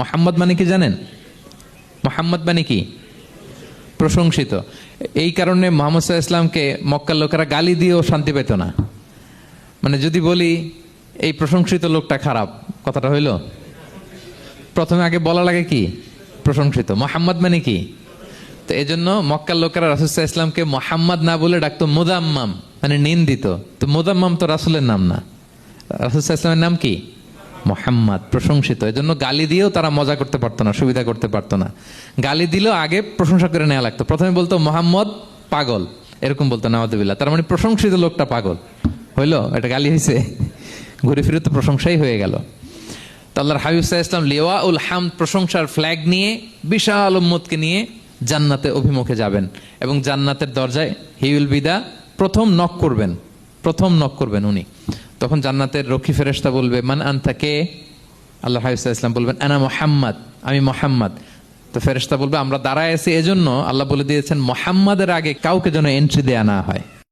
মোহাম্মদ মানে কি জানেন? মোহাম্মদ মানে কি? প্রশংসিত। এই কারণে মুহাম্মদ সাল্লাল্লাহু আলাইহি ওয়াসাল্লামকে মক্কার লোকেরা গালি দিয়েও শান্তি পেত না। মানে যদি বলি এই প্রশংসিত লোকটা খারাপ, কথাটা হইল? প্রথমে আগে বলা লাগে কি? প্রশংসিত। মোহাম্মদ মানে কি? তো এই জন্য মক্কার লোকেরা রাসূল সাল্লাল্লাহু আলাইহি ওয়াসাল্লামকে মোহাম্মদ না বলে ডাকতো মুযাম্মাম, মানে নিন্দিত। তো মুযাম্মাম তো রাসূলের নাম না, রাসূল সাল্লাল্লাহু আলাইহি ওয়াসাল্লামের নাম কি? মোহাম্মদ, প্রশংসিত। এই জন্য গালি দিয়েও তারা মজা করতে পারতো না, সুবিধা করতে পারতো না। গালি দিলেও আগে প্রশংসা করে নেওয়া লাগতো। প্রথমে বলতো মোহাম্মদ পাগল, এরকম বলতো নাউযুবিল্লাহ, তার মানে প্রশংসিত লোকটা পাগল। হইলো? এটা গালি হয়েছে? ঘুরে ফিরে তো প্রশংসাই হয়ে গেল। তো আল্লাহর হাবিব সাল্লাল্লাহু আলাইহি ওয়াসাল্লাম লিওয়াউল হামদ, প্রশংসার ফ্ল্যাগ নিয়ে বিশাল উম্মতকে নিয়ে জান্নাতে অভিমুখে যাবেন এবং জান্নাতের দরজায় হি উইল বি দা প্রথম নক করবেন, প্রথম নক করবেন উনি। তখন জান্নাতের রক্ষী ফেরেশতা বলবে মান আনতা, কে? আল্লাহ হাবিব সাল্লাল্লাহু আলাইহি ওয়াসাল্লাম বলবেন আনা মুহাম্মদ, আমি মুহাম্মদ। তো ফেরেশতা বলবে আমরা দাঁড়ায় আছি এজন্য আল্লাহ বলে দিয়েছেন মুহাম্মাদের আগে কাউকে যেন এন্ট্রি দেয়া না হয়।